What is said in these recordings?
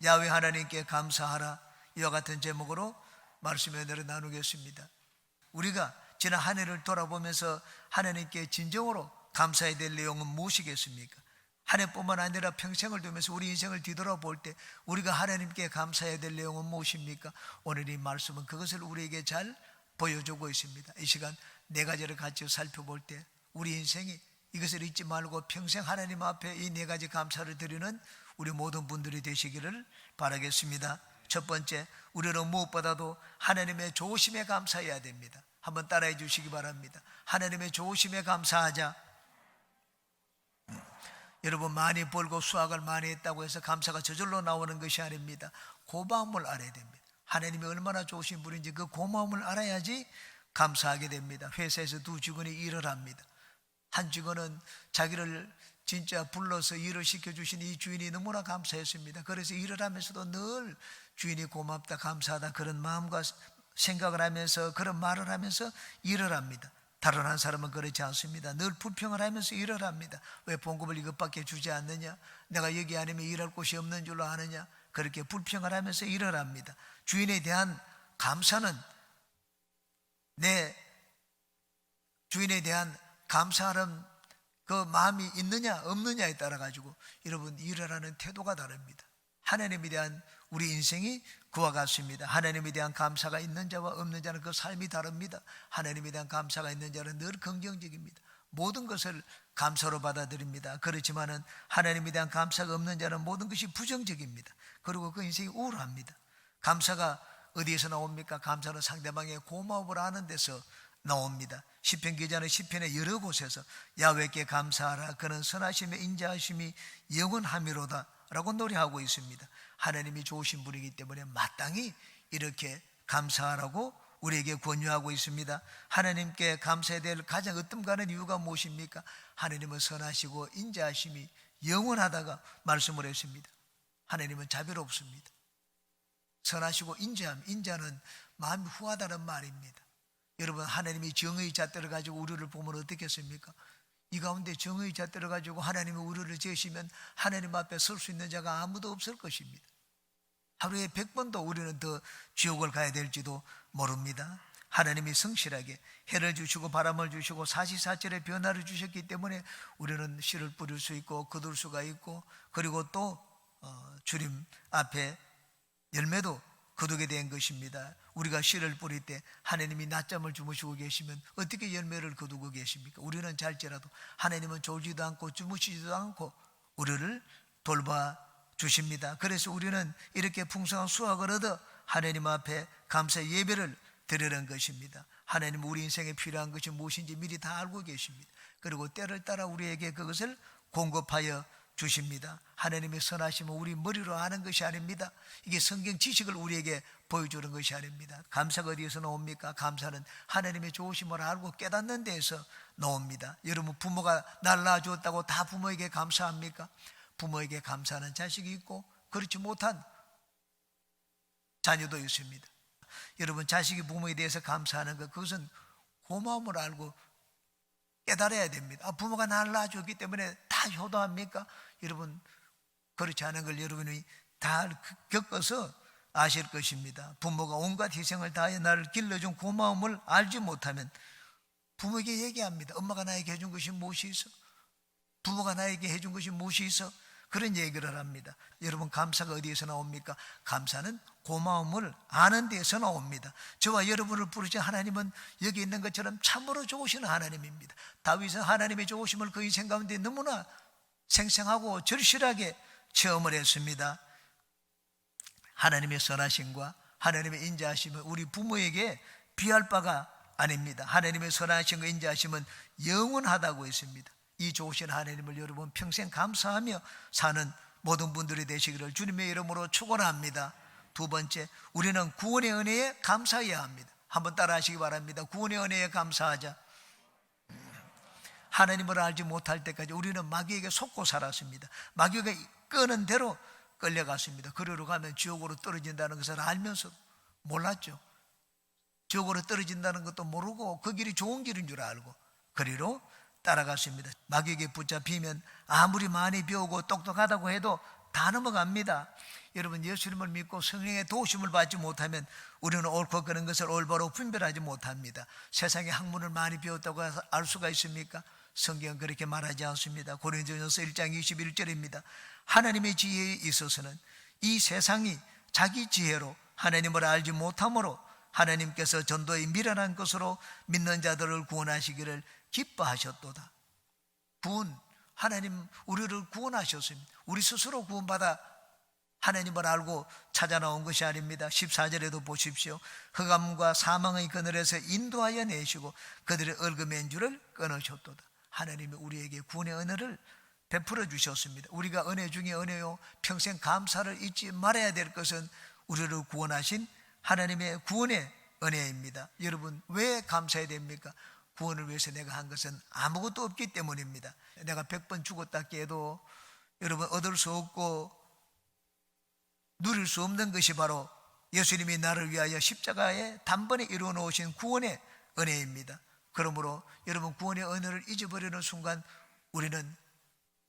야훼 하나님께 감사하라. 이와 같은 제목으로 말씀의 은혜를 나누겠습니다. 우리가 지난 한 해를 돌아보면서 하나님께 진정으로 감사해야 될 내용은 무엇이겠습니까? 한 해뿐만 아니라 평생을 두면서 우리 인생을 뒤돌아볼 때 우리가 하나님께 감사해야 될 내용은 무엇입니까? 오늘 이 말씀은 그것을 우리에게 잘 보여주고 있습니다. 이 시간 네 가지를 같이 살펴볼 때 우리 인생이 이것을 잊지 말고 평생 하나님 앞에 이 네 가지 감사를 드리는 우리 모든 분들이 되시기를 바라겠습니다. 첫 번째, 우리는 무엇보다도 하나님의 좋으심에 감사해야 됩니다. 한번 따라해 주시기 바랍니다. 하나님의 좋으심에 감사하자. 여러분, 많이 벌고 수확을 많이 했다고 해서 감사가 저절로 나오는 것이 아닙니다. 고마움을 알아야 됩니다. 하나님이 얼마나 좋으신 분인지 그 고마움을 알아야지 감사하게 됩니다. 회사에서 두 직원이 일을 합니다. 한 직원은 자기를 진짜 불러서 일을 시켜주신 이 주인이 너무나 감사했습니다. 그래서 일을 하면서도 늘 주인이 고맙다, 감사하다 그런 마음과 생각을 하면서 그런 말을 하면서 일을 합니다. 다른 한 사람은 그렇지 않습니다. 늘 불평을 하면서 일을 합니다. 왜 봉급을 이것밖에 주지 않느냐? 내가 여기 아니면 일할 곳이 없는 줄로 아느냐? 그렇게 불평을 하면서 일을 합니다. 주인에 대한 감사는 내 주인에 대한 감사하는 그 마음이 있느냐 없느냐에 따라 가지고 여러분 일을 하는 태도가 다릅니다. 하나님에 대한 우리 인생이 그와 같습니다. 하나님에 대한 감사가 있는 자와 없는 자는 그 삶이 다릅니다. 하나님에 대한 감사가 있는 자는 늘 긍정적입니다. 모든 것을 감사로 받아들입니다. 그렇지만은 하나님에 대한 감사가 없는 자는 모든 것이 부정적입니다. 그리고 그 인생이 우울합니다. 감사가 어디에서 나옵니까? 감사는 상대방의 고마움을 아는 데서 나옵니다. 시편 기자는 시편의 여러 곳에서 야훼께 감사하라. 그는 선하심에 인자하심이 영원함이로다 라고 노래하고 있습니다. 하나님이 좋으신 분이기 때문에 마땅히 이렇게 감사하라고 우리에게 권유하고 있습니다. 하나님께 감사해야 될 가장 으뜸가는 이유가 무엇입니까? 하나님은 선하시고 인자하심이 영원하다가 말씀을 했습니다. 하나님은 자비롭습니다. 선하시고 인자는 마음이 후하다는 말입니다. 여러분, 하나님이 정의의 잣대를 가지고 우리를 보면 어떻겠습니까? 이 가운데 정의의 잣대를 가지고 하나님이 우리를 재시면 하나님 앞에 설 수 있는 자가 아무도 없을 것입니다. 하루에 100번도 우리는 더 지옥을 가야 될지도 모릅니다. 하나님이 성실하게 해를 주시고 바람을 주시고 사시사철의 변화를 주셨기 때문에 우리는 씨를 뿌릴 수 있고 거둘 수가 있고, 그리고 또 주님 앞에 열매도 거두게 된 것입니다. 우리가 씨를 뿌릴 때 하나님이 낮잠을 주무시고 계시면 어떻게 열매를 거두고 계십니까? 우리는 잘지라도 하나님은 졸지도 않고 주무시지도 않고 우리를 돌봐 주십니다. 그래서 우리는 이렇게 풍성한 수확을 얻어 하나님 앞에 감사 예배를 드리는 것입니다. 하나님은 우리 인생에 필요한 것이 무엇인지 미리 다 알고 계십니다. 그리고 때를 따라 우리에게 그것을 공급하여 주십니다. 하나님의 선하심은 우리 머리로 아는 것이 아닙니다. 이게 성경 지식을 우리에게 보여주는 것이 아닙니다. 감사가 어디에서 나옵니까? 감사는 하나님의 좋으심을 알고 깨닫는 데에서 나옵니다. 여러분, 부모가 날 낳아주었다고 다 부모에게 감사합니까? 부모에게 감사하는 자식이 있고 그렇지 못한 자녀도 있습니다. 여러분, 자식이 부모에 대해서 감사하는 것, 그것은 고마움을 알고 깨달아야 됩니다. 부모가 나를 낳아줬기 때문에 다 효도합니까? 여러분, 그렇지 않은 걸 여러분이 다 겪어서 아실 것입니다. 부모가 온갖 희생을 다해 나를 길러준 고마움을 알지 못하면 부모에게 얘기합니다. 엄마가 나에게 해준 것이 무엇이 있어? 부모가 나에게 해준 것이 무엇이 있어? 그런 얘기를 합니다. 여러분, 감사가 어디에서 나옵니까? 감사는 고마움을 아는 데에서 나옵니다. 저와 여러분을 부르신 하나님은 여기 있는 것처럼 참으로 좋으신 하나님입니다. 다윗은 하나님의 좋으심을 그 인생 가운데 너무나 생생하고 절실하게 체험을 했습니다. 하나님의 선하심과 하나님의 인자하심은 우리 부모에게 비할 바가 아닙니다. 하나님의 선하심과 인자하심은 영원하다고 했습니다. 이 좋으신 하나님을 여러분 평생 감사하며 사는 모든 분들이 되시기를 주님의 이름으로 축원합니다. 두 번째, 우리는 구원의 은혜에 감사해야 합니다. 한번 따라 하시기 바랍니다. 구원의 은혜에 감사하자. 하나님을 알지 못할 때까지 우리는 마귀에게 속고 살았습니다. 마귀가 끄는 대로 끌려갔습니다. 그리로 가면 지옥으로 떨어진다는 것을 알면서도 몰랐죠. 지옥으로 떨어진다는 것도 모르고 그 길이 좋은 길인 줄 알고 그리로 따라갔습니다. 마귀에게 붙잡히면 아무리 많이 배우고 똑똑하다고 해도 다 넘어갑니다. 여러분, 예수님을 믿고 성령의 도우심을 받지 못하면 우리는 옳고 그른 것을 올바로 분별하지 못합니다. 세상의 학문을 많이 배웠다고 알 수가 있습니까? 성경은 그렇게 말하지 않습니다. 고린도전서 1장 21절입니다. 하나님의 지혜에 있어서는 이 세상이 자기 지혜로 하나님을 알지 못함으로 하나님께서 전도의 미련한 것으로 믿는 자들을 구원하시기를 기뻐하셨도다. 구원, 하나님 우리를 구원하셨습니다. 우리 스스로 구원받아 하나님을 알고 찾아 나온 것이 아닙니다. 14절에도 보십시오. 흑암과 사망의 그늘에서 인도하여 내시고 그들의 얽매인 줄을 끊으셨도다. 하나님이 우리에게 구원의 은혜를 베풀어 주셨습니다. 우리가 은혜 중에 은혜요, 평생 감사를 잊지 말아야 될 것은 우리를 구원하신 하나님의 구원의 은혜입니다. 여러분, 왜 감사해야 됩니까? 구원을 위해서 내가 한 것은 아무것도 없기 때문입니다. 내가 100번 죽었다 깨도 여러분, 얻을 수 없고 누릴 수 없는 것이 바로 예수님이 나를 위하여 십자가에 단번에 이루어 놓으신 구원의 은혜입니다. 그러므로 여러분, 구원의 은혜를 잊어버리는 순간 우리는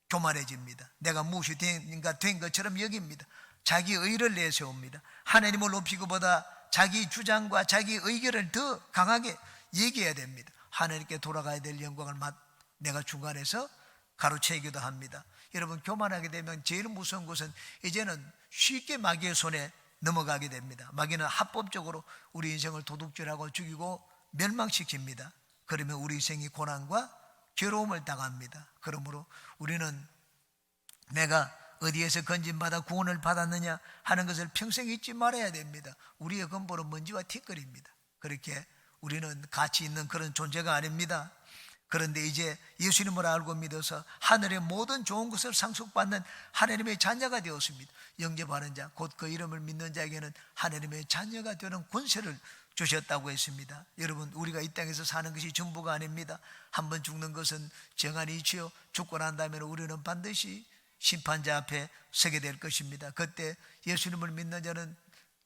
교만해집니다. 내가 무엇이 된 것처럼 여깁니다. 자기 의를 내세웁니다. 하나님을 높이기보다 자기 주장과 자기 의견을 더 강하게 얘기해야 됩니다. 하나님께 돌아가야 될 영광을 내가 중간에서 가로채기도 합니다. 여러분, 교만하게 되면 제일 무서운 것은 이제는 쉽게 마귀의 손에 넘어가게 됩니다. 마귀는 합법적으로 우리 인생을 도둑질하고 죽이고 멸망시킵니다. 그러면 우리 인생이 고난과 괴로움을 당합니다. 그러므로 우리는 내가 어디에서 건진받아 구원을 받았느냐 하는 것을 평생 잊지 말아야 됩니다. 우리의 근본은 먼지와 티끌입니다. 그렇게 우리는 가치 있는 그런 존재가 아닙니다. 그런데 이제 예수님을 알고 믿어서 하늘의 모든 좋은 것을 상속받는 하나님의 자녀가 되었습니다. 영접하는 자, 곧 그 이름을 믿는 자에게는 하나님의 자녀가 되는 권세를 주셨다고 했습니다. 여러분, 우리가 이 땅에서 사는 것이 전부가 아닙니다. 한번 죽는 것은 정한이 있지요. 죽고 난 다음에 우리는 반드시 심판자 앞에 서게 될 것입니다. 그때 예수님을 믿는 자는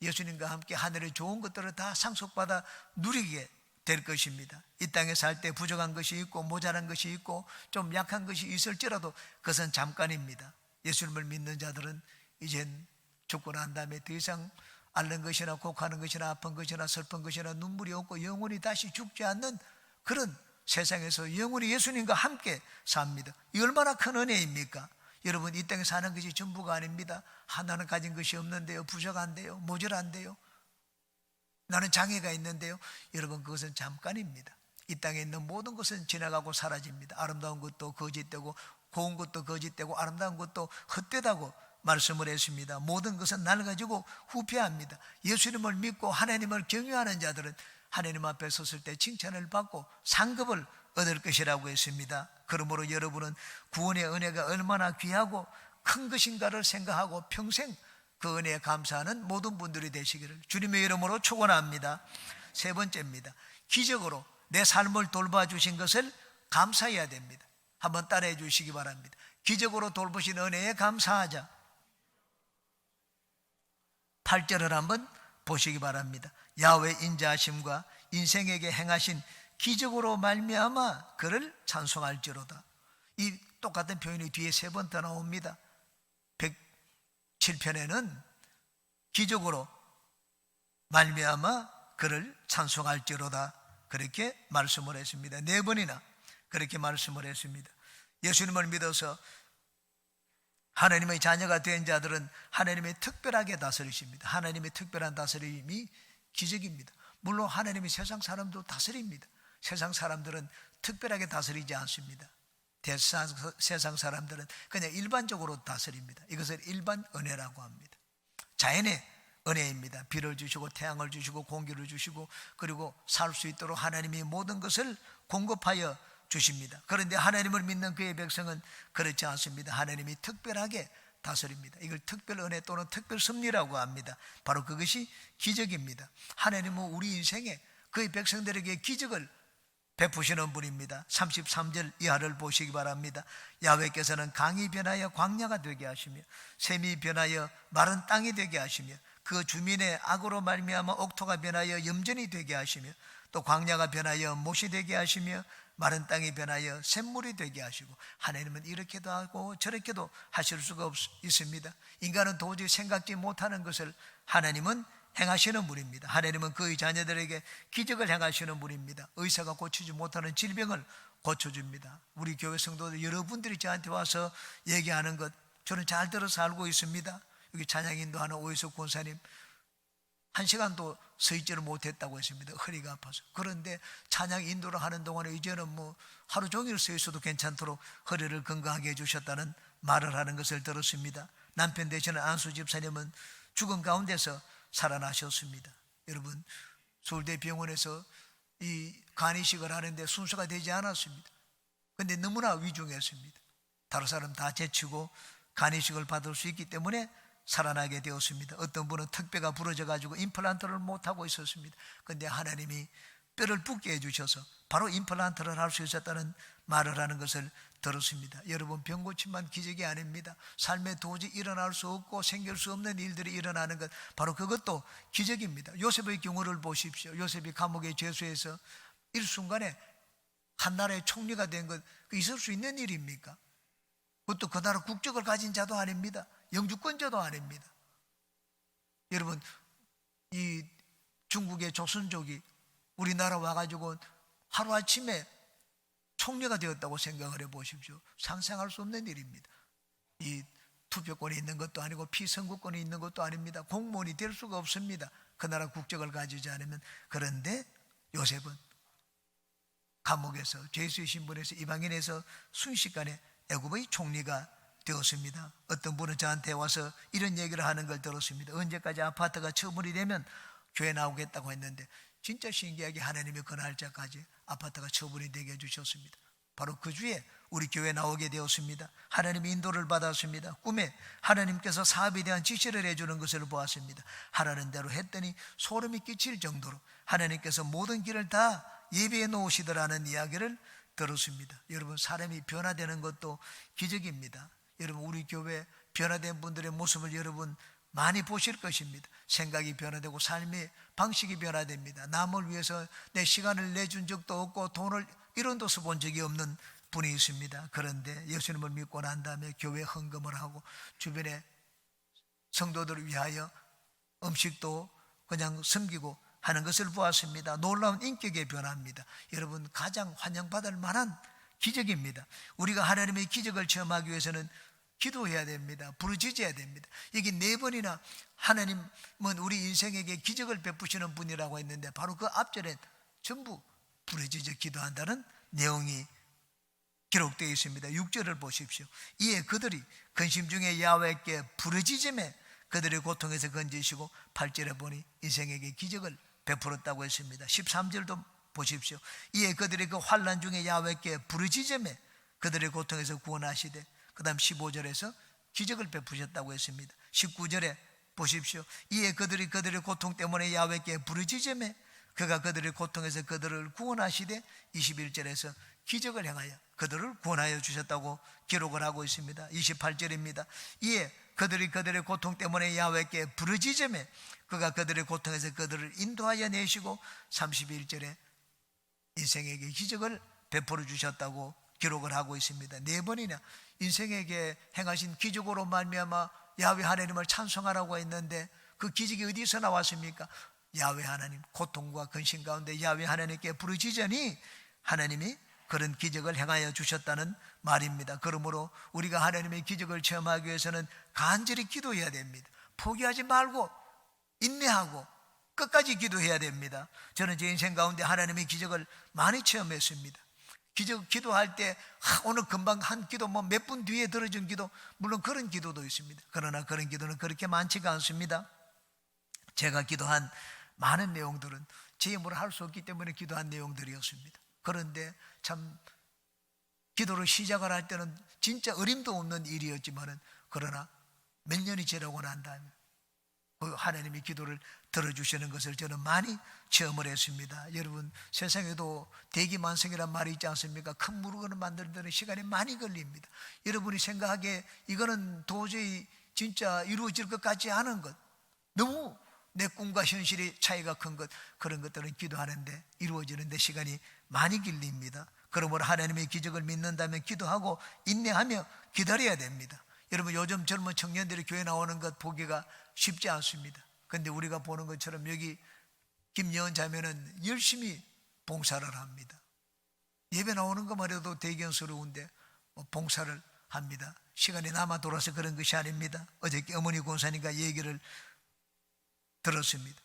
예수님과 함께 하늘의 좋은 것들을 다 상속받아 누리게 될 것입니다. 이 땅에 살 때 부족한 것이 있고 모자란 것이 있고 좀 약한 것이 있을지라도 그것은 잠깐입니다. 예수님을 믿는 자들은 이젠 죽고 난 다음에 더 이상 앓는 것이나 곡하는 것이나 아픈 것이나 슬픈 것이나 눈물이 없고 영원히 다시 죽지 않는 그런 세상에서 영원히 예수님과 함께 삽니다. 이 얼마나 큰 은혜입니까? 여러분, 이 땅에 사는 것이 전부가 아닙니다. 하나는 가진 것이 없는데요, 부족한데요, 모자란데요, 나는 장애가 있는데요. 여러분, 그것은 잠깐입니다. 이 땅에 있는 모든 것은 지나가고 사라집니다. 아름다운 것도 거짓되고 고운 것도 거짓되고 아름다운 것도 헛되다고 말씀을 했습니다. 모든 것은 낡아지고 후패합니다. 예수님을 믿고 하나님을 경외하는 자들은 하나님 앞에 섰을 때 칭찬을 받고 상급을 얻을 것이라고 했습니다. 그러므로 여러분은 구원의 은혜가 얼마나 귀하고 큰 것인가를 생각하고 평생 그 은혜에 감사하는 모든 분들이 되시기를 주님의 이름으로 축원합니다. 세 번째입니다. 기적으로 내 삶을 돌봐주신 것을 감사해야 됩니다. 한번 따라해 주시기 바랍니다. 기적으로 돌보신 은혜에 감사하자. 8절을 한번 보시기 바랍니다. 야훼 인자하심과 인생에게 행하신 기적으로 말미암아 그를 찬송할지로다. 이 똑같은 표현이 뒤에 세 번 더 나옵니다. 107편에는 기적으로 말미암아 그를 찬송할지로다 그렇게 말씀을 했습니다. 네 번이나 그렇게 말씀을 했습니다. 예수님을 믿어서 하나님의 자녀가 된 자들은 하나님의 특별하게 다스리십니다. 하나님의 특별한 다스림이 기적입니다. 물론 하나님이 세상 사람도 다스립니다. 세상 사람들은 특별하게 다스리지 않습니다. 세상 사람들은 그냥 일반적으로 다스립니다. 이것을 일반 은혜라고 합니다. 자연의 은혜입니다. 비를 주시고 태양을 주시고 공기를 주시고 그리고 살 수 있도록 하나님이 모든 것을 공급하여 주십니다. 그런데 하나님을 믿는 그의 백성은 그렇지 않습니다. 하나님이 특별하게 다스립니다. 이걸 특별 은혜 또는 특별 섭리라고 합니다. 바로 그것이 기적입니다. 하나님은 우리 인생에 그의 백성들에게 기적을 베푸시는 분입니다. 33절 이하를 보시기 바랍니다. 야훼께서는 강이 변하여 광야가 되게 하시며 샘이 변하여 마른 땅이 되게 하시며 그 주민의 악으로 말미암아 옥토가 변하여 염전이 되게 하시며 또 광야가 변하여 못이 되게 하시며 마른 땅이 변하여 샘물이 되게 하시고, 하나님은 이렇게도 하고 저렇게도 하실 수가 있습니다. 인간은 도저히 생각지 못하는 것을 하나님은 행하시는 분입니다. 하나님은 그의 자녀들에게 기적을 행하시는 분입니다. 의사가 고치지 못하는 질병을 고쳐줍니다. 우리 교회 성도들 여러분들이 저한테 와서 얘기하는 것 저는 잘 들어서 알고 있습니다. 여기 찬양 인도하는 오해석 권사님 1시간도 서 있지를 못했다고 했습니다. 허리가 아파서. 그런데 찬양 인도를 하는 동안에 이제는 뭐 하루 종일 서 있어도 괜찮도록 허리를 건강하게 해주셨다는 말을 하는 것을 들었습니다. 남편 되시는 안수 집사님은 죽은 가운데서 살아나셨습니다. 여러분, 서울대 병원에서 이 간이식을 하는데 순서가 되지 않았습니다. 그런데 너무나 위중했습니다. 다른 사람 다 제치고 간이식을 받을 수 있기 때문에 살아나게 되었습니다. 어떤 분은 턱뼈가 부러져 가지고 임플란트를 못하고 있었습니다. 그런데 하나님이 뼈를 붙게 해주셔서 바로 임플란트를 할 수 있었다는 말을 하는 것을 들었습니다. 여러분, 병 고침만 기적이 아닙니다. 삶에 도저히 일어날 수 없고 생길 수 없는 일들이 일어나는 것, 바로 그것도 기적입니다. 요셉의 경우를 보십시오. 요셉이 감옥에 죄수해서 일순간에 한 나라의 총리가 된 것, 있을 수 있는 일입니까? 그것도 그 나라 국적을 가진 자도 아닙니다. 영주권자도 아닙니다. 여러분, 이 중국의 조선족이 우리나라 와가지고 하루아침에 총리가 되었다고 생각을 해보십시오. 상상할 수 없는 일입니다. 이 투표권이 있는 것도 아니고 피선거권이 있는 것도 아닙니다. 공무원이 될 수가 없습니다. 그 나라 국적을 가지지 않으면. 그런데 요셉은 감옥에서 죄수의 신분에서 이방인에서 순식간에 애굽의 총리가 되었습니다. 어떤 분은 저한테 와서 이런 얘기를 하는 걸 들었습니다. 언제까지 아파트가 처분이 되면 교회 나오겠다고 했는데 진짜 신기하게 하나님이 그 날짜까지 아파트가 처분이 되게 해주셨습니다. 바로 그 주에 우리 교회 나오게 되었습니다. 하나님의 인도를 받았습니다. 꿈에 하나님께서 사업에 대한 지시를 해주는 것을 보았습니다. 하라는 대로 했더니 소름이 끼칠 정도로 하나님께서 모든 길을 다 예비해 놓으시더라는 이야기를 들었습니다. 여러분, 사람이 변화되는 것도 기적입니다. 여러분, 우리 교회 변화된 분들의 모습을 여러분 많이 보실 것입니다. 생각이 변화되고 삶의 방식이 변화됩니다. 남을 위해서 내 시간을 내준 적도 없고 돈을 1원도 써본 적이 없는 분이 있습니다. 그런데 예수님을 믿고 난 다음에 교회 헌금을 하고 주변에 성도들을 위하여 음식도 그냥 섬기고 하는 것을 보았습니다. 놀라운 인격의 변화입니다. 여러분, 가장 환영받을 만한 기적입니다. 우리가 하나님의 기적을 체험하기 위해서는 기도해야 됩니다. 부르짖어야 됩니다. 여기 4번이나 하나님은 우리 인생에게 기적을 베푸시는 분이라고 했는데 바로 그 앞절에 전부 부르짖어 기도한다는 내용이 기록되어 있습니다. 6절을 보십시오. 이에 그들이 근심 중에 야훼께 부르짖음에 그들의 고통에서 건지시고 8절에 보니 인생에게 기적을 베풀었다고 했습니다. 13절도 보십시오. 이에 그들이 그 환난 중에 야훼께 부르짖음에 그들의 고통에서 구원하시되, 그 다음 15절에서 기적을 베푸셨다고 했습니다. 19절에 보십시오. 이에 그들이 그들의 고통 때문에 야훼께 부르짖음에 그가 그들의 고통에서 그들을 구원하시되, 21절에서 기적을 행하여 그들을 구원하여 주셨다고 기록을 하고 있습니다. 28절입니다. 이에 그들이 그들의 고통 때문에 야훼께 부르짖음에 그가 그들의 고통에서 그들을 인도하여 내시고, 31절에 인생에게 기적을 베풀어 주셨다고 기록을 하고 있습니다. 4번이나 인생에게 행하신 기적으로 말미암아 야훼 하나님을 찬송하라고 했는데 그 기적이 어디서 나왔습니까? 야훼 하나님, 고통과 근심 가운데 야훼 하나님께 부르짖으니 하나님이 그런 기적을 행하여 주셨다는 말입니다. 그러므로 우리가 하나님의 기적을 체험하기 위해서는 간절히 기도해야 됩니다. 포기하지 말고 인내하고 끝까지 기도해야 됩니다. 저는 제 인생 가운데 하나님의 기적을 많이 체험했습니다. 기도할 때 오늘 금방 한 기도 몇 분 뒤에 들어준 기도, 물론 그런 기도도 있습니다. 그러나 그런 기도는 그렇게 많지가 않습니다. 제가 기도한 많은 내용들은 제 힘으로 할 수 없기 때문에 기도한 내용들이었습니다. 그런데 참 기도를 시작을 할 때는 진짜 어림도 없는 일이었지만은, 그러나 몇 년이 지나고 난 다음에 그 하나님이 기도를 들어주시는 것을 저는 많이 체험을 했습니다. 여러분, 세상에도 대기만성이란 말이 있지 않습니까? 큰 물건을 만드는 데는 시간이 많이 걸립니다. 여러분이 생각하기에 이거는 도저히 진짜 이루어질 것 같지 않은 것, 너무 내 꿈과 현실의 차이가 큰 것, 그런 것들은 기도하는데 이루어지는데 시간이 많이 걸립니다. 그러므로 하나님의 기적을 믿는다면 기도하고 인내하며 기다려야 됩니다. 여러분, 요즘 젊은 청년들이 교회 나오는 것 보기가 쉽지 않습니다. 그런데 우리가 보는 것처럼 여기 김여은 자매는 열심히 봉사를 합니다. 예배 나오는 것만 해도 대견스러운데 봉사를 합니다. 시간이 남아 돌아서 그런 것이 아닙니다. 어저께 어머니 권사님과 얘기를 들었습니다.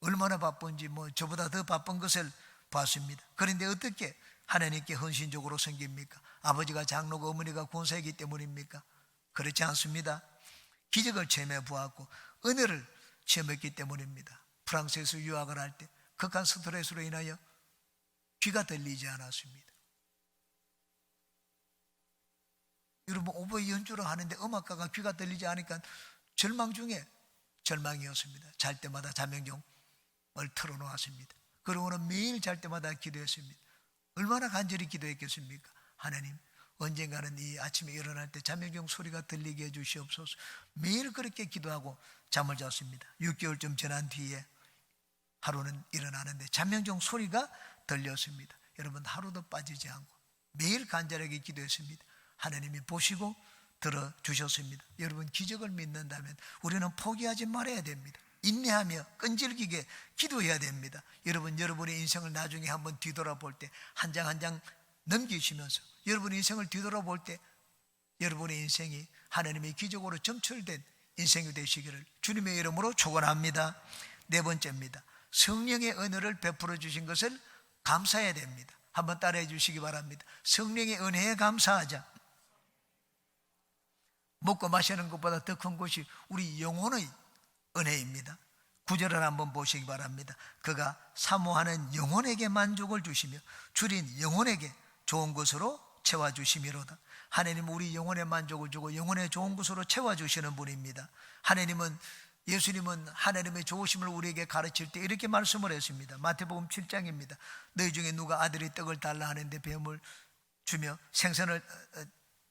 얼마나 바쁜지 저보다 더 바쁜 것을 봤습니다. 그런데 어떻게 하나님께 헌신적으로 섬깁니까? 아버지가 장로고 어머니가 권사이기 때문입니까? 그렇지 않습니다. 기적을 체험해 보았고 은혜를 체험했기 때문입니다. 프랑스에서 유학을 할 때 극한 스트레스로 인하여 귀가 들리지 않았습니다. 여러분, 오보에 연주를 하는데 음악가가 귀가 들리지 않으니까 절망 중에 절망이었습니다. 잘 때마다 자명종을 틀어놓았습니다. 그러고는 매일 잘 때마다 기도했습니다. 얼마나 간절히 기도했겠습니까? 하나님, 언젠가는 이 아침에 일어날 때 자명종 소리가 들리게 해주시옵소서. 매일 그렇게 기도하고 잠을 잤습니다. 6개월쯤 지난 뒤에 하루는 일어나는데 자명종 소리가 들렸습니다. 여러분, 하루도 빠지지 않고 매일 간절하게 기도했습니다. 하나님이 보시고 들어주셨습니다. 여러분, 기적을 믿는다면 우리는 포기하지 말아야 됩니다. 인내하며 끈질기게 기도해야 됩니다. 여러분, 여러분의 인생을 나중에 한번 뒤돌아볼 때 한 장 한 장 넘기시면서 여러분의 인생을 뒤돌아볼 때 여러분의 인생이 하나님의 기적으로 점철된 인생이 되시기를 주님의 이름으로 축원합니다. 네 번째입니다. 성령의 은혜를 베풀어 주신 것을 감사해야 됩니다. 한번 따라해 주시기 바랍니다. 성령의 은혜에 감사하자. 먹고 마시는 것보다 더 큰 것이 우리 영혼의 은혜입니다. 9절을 한번 보시기 바랍니다. 그가 사모하는 영혼에게 만족을 주시며 줄인 영혼에게 좋은 것으로 채워주시미로다. 하나님은 우리 영혼에 만족을 주고 영혼에 좋은 것으로 채워주시는 분입니다. 예수님은 하나님의 좋으심을 우리에게 가르칠 때 이렇게 말씀을 했습니다. 마태복음 7장입니다. 너희 중에 누가 아들이 떡을 달라 하는데 뱀을 주며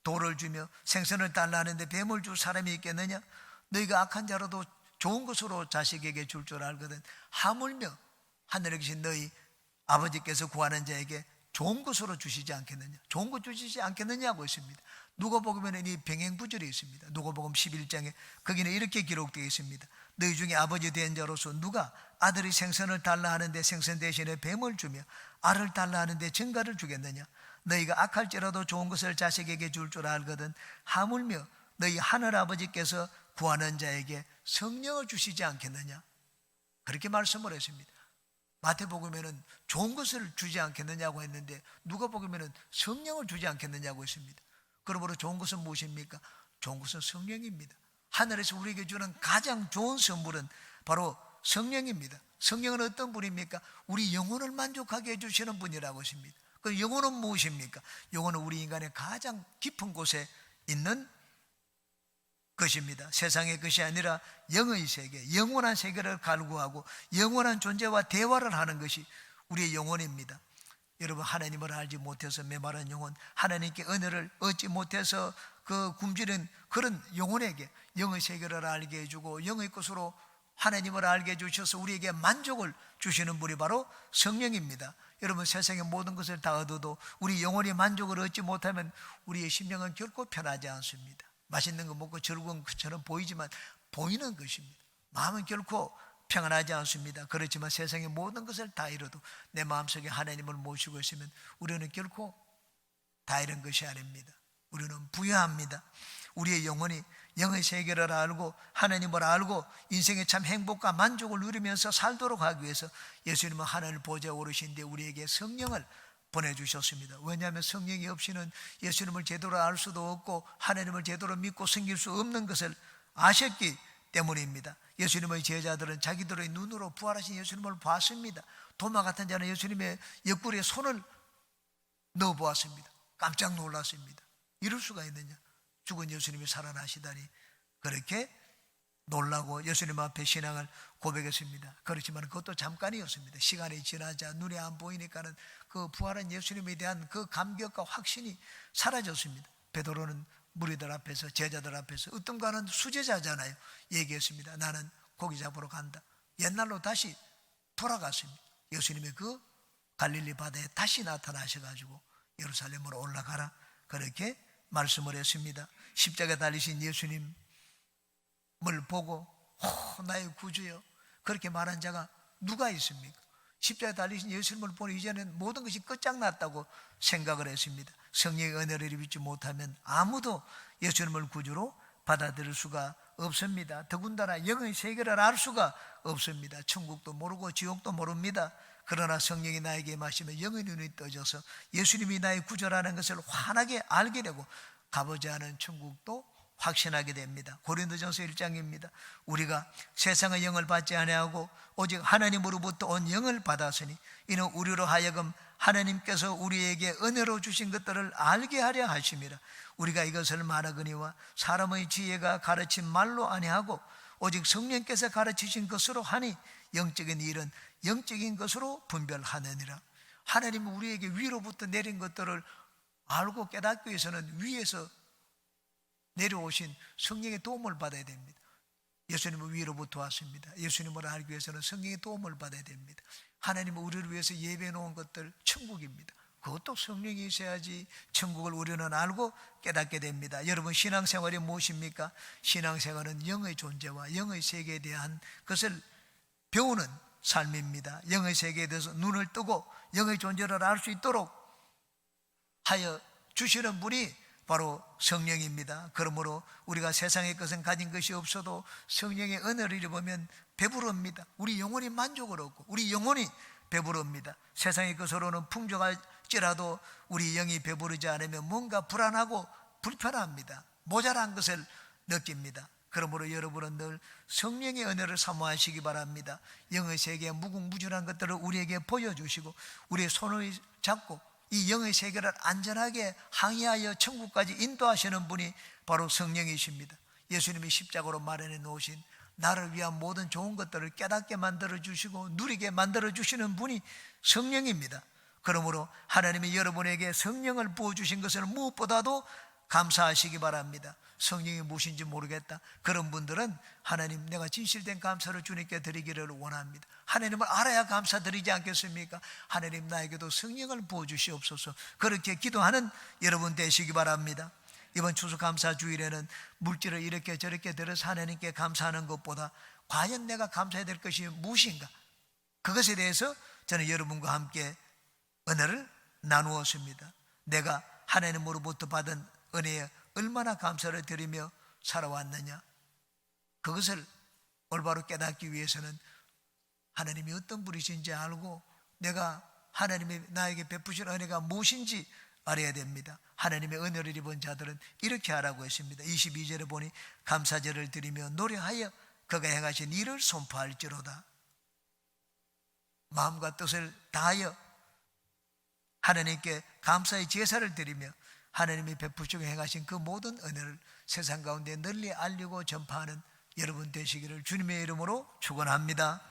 돌을 주며 생선을 달라 하는데 뱀을 줄 사람이 있겠느냐? 너희가 악한 자라도 좋은 것으로 자식에게 줄 줄 알거든 하물며 하늘에 계신 너희 아버지께서 구하는 자에게 좋은 것으로 주시지 않겠느냐? 좋은 것 주시지 않겠느냐고 있습니다. 누가복음에는 이 병행부절이 있습니다. 누가복음 11장에 거기는 이렇게 기록되어 있습니다. 너희 중에 아버지 된 자로서 누가 아들이 생선을 달라 하는데 생선 대신에 뱀을 주며 알을 달라 하는데 증가를 주겠느냐? 너희가 악할지라도 좋은 것을 자식에게 줄 줄 알거든 하물며 너희 하늘 아버지께서 구하는 자에게 성령을 주시지 않겠느냐? 그렇게 말씀을 했습니다. 마태복음에는 좋은 것을 주지 않겠느냐고 했는데 누가복음에는 성령을 주지 않겠느냐고 했습니다. 그러므로 좋은 것은 무엇입니까? 좋은 것은 성령입니다. 하늘에서 우리에게 주는 가장 좋은 선물은 바로 성령입니다. 성령은 어떤 분입니까? 우리 영혼을 만족하게 해주시는 분이라고 하십니다. 그 영혼은 무엇입니까? 영혼은 우리 인간의 가장 깊은 곳에 있는 것입니다. 세상의 것이 아니라 영의 세계, 영원한 세계를 갈구하고 영원한 존재와 대화를 하는 것이 우리의 영혼입니다. 여러분, 하나님을 알지 못해서 메마른 영혼, 하나님께 은혜를 얻지 못해서 그 굶주린 그런 영혼에게 영의 세계를 알게 해주고 영의 것으로 하나님을 알게 해주셔서 우리에게 만족을 주시는 분이 바로 성령입니다. 여러분, 세상의 모든 것을 다 얻어도 우리 영혼이 만족을 얻지 못하면 우리의 심령은 결코 편하지 않습니다. 맛있는 거 먹고 즐거운 것처럼 보이지만 보이는 것입니다. 마음은 결코 평안하지 않습니다. 그렇지만 세상의 모든 것을 다 잃어도 내 마음속에 하나님을 모시고 있으면 우리는 결코 다 잃은 것이 아닙니다. 우리는 부유합니다. 우리의 영혼이 영의 세계를 알고 하나님을 알고 인생의 참 행복과 만족을 누리면서 살도록 하기 위해서 예수님은 하늘 보좌에 오르신데 우리에게 성령을 보내주셨습니다. 왜냐하면 성령이 없이는 예수님을 제대로 알 수도 없고 하나님을 제대로 믿고 섬길 수 없는 것을 아셨기 때문입니다. 예수님의 제자들은 자기들의 눈으로 부활하신 예수님을 봤습니다. 도마 같은 자는 예수님의 옆구리에 손을 넣어 보았습니다. 깜짝 놀랐습니다. 이럴 수가 있느냐? 죽은 예수님이 살아나시다니. 그렇게 놀라고 예수님 앞에 신앙을 고백했습니다. 그렇지만 그것도 잠깐이었습니다. 시간이 지나자 눈에 안 보이니까는 그 부활한 예수님에 대한 그 감격과 확신이 사라졌습니다. 베드로는 무리들 앞에서, 제자들 앞에서, 어떤 가는 수제자잖아요, 얘기했습니다. 나는 고기 잡으러 간다. 옛날로 다시 돌아갔습니다. 예수님이 그 갈릴리 바다에 다시 나타나셔가지고 예루살렘으로 올라가라, 그렇게 말씀을 했습니다. 십자가에 달리신 예수님을 보고 나의 구주여, 그렇게 말한 자가 누가 있습니까? 십자가에 달리신 예수님을 보니 이제는 모든 것이 끝장났다고 생각을 했습니다. 성령의 은혜를 입지 못하면 아무도 예수님을 구주로 받아들일 수가 없습니다. 더군다나 영의 세계를 알 수가 없습니다. 천국도 모르고 지옥도 모릅니다. 그러나 성령이 나에게 임하시면 영의 눈이 떠져서 예수님이 나의 구주라는 것을 환하게 알게 되고 가보지 않은 천국도 확신하게 됩니다. 고린도전서 1장입니다. 우리가 세상의 영을 받지 아니하고 오직 하나님으로부터 온 영을 받았으니 이는 우리로 하여금 하나님께서 우리에게 은혜로 주신 것들을 알게 하려 하심이라. 우리가 이것을 말하거니와 사람의 지혜가 가르친 말로 아니하고 오직 성령께서 가르치신 것으로 하니 영적인 일은 영적인 것으로 분별하느니라. 하나님은 우리에게 위로부터 내린 것들을 알고 깨닫기 위해서는 위에서 내려오신 성령의 도움을 받아야 됩니다. 예수님은 위로부터 왔습니다. 예수님을 알기 위해서는 성령의 도움을 받아야 됩니다. 하나님은 우리를 위해서 예배해 놓은 것들 천국입니다. 그것도 성령이 있어야지 천국을 우리는 알고 깨닫게 됩니다. 여러분, 신앙생활이 무엇입니까? 신앙생활은 영의 존재와 영의 세계에 대한 것을 배우는 삶입니다. 영의 세계에 대해서 눈을 뜨고 영의 존재를 알 수 있도록 하여 주시는 분이 바로 성령입니다. 그러므로 우리가 세상의 것은 가진 것이 없어도 성령의 은혜를 입으면 배부릅니다. 우리 영혼이 만족을 얻고 우리 영혼이 배부릅니다. 세상의 것으로는 풍족할지라도 우리 영이 배부르지 않으면 뭔가 불안하고 불편합니다. 모자란 것을 느낍니다. 그러므로 여러분은 늘 성령의 은혜를 사모하시기 바랍니다. 영의 세계의 무궁무진한 것들을 우리에게 보여주시고 우리의 손을 잡고 이 영의 세계를 안전하게 항해하여 천국까지 인도하시는 분이 바로 성령이십니다. 예수님이 십자가로 마련해 놓으신 나를 위한 모든 좋은 것들을 깨닫게 만들어 주시고 누리게 만들어 주시는 분이 성령입니다. 그러므로 하나님이 여러분에게 성령을 부어주신 것을 무엇보다도 감사하시기 바랍니다. 성령이 무엇인지 모르겠다, 그런 분들은 하나님, 내가 진실된 감사를 주님께 드리기를 원합니다. 하나님을 알아야 감사드리지 않겠습니까? 하나님, 나에게도 성령을 부어주시옵소서. 그렇게 기도하는 여러분 되시기 바랍니다. 이번 추수감사 주일에는 물질을 이렇게 저렇게 들어서 하나님께 감사하는 것보다 과연 내가 감사해야 될 것이 무엇인가, 그것에 대해서 저는 여러분과 함께 은혜를 나누었습니다. 내가 하나님으로부터 받은 은혜에 얼마나 감사를 드리며 살아왔느냐, 그것을 올바로 깨닫기 위해서는 하나님이 어떤 분이신지 알고 내가 하나님이 나에게 베푸신 은혜가 무엇인지 알아야 됩니다. 하나님의 은혜를 입은 자들은 이렇게 하라고 했습니다. 22절에 보니 감사제를 드리며 노래하여 그가 행하신 일을 선포할지로다. 마음과 뜻을 다하여 하나님께 감사의 제사를 드리며 하나님이 베푸시고 행하신 그 모든 은혜를 세상 가운데 널리 알리고 전파하는 여러분 되시기를 주님의 이름으로 축원합니다.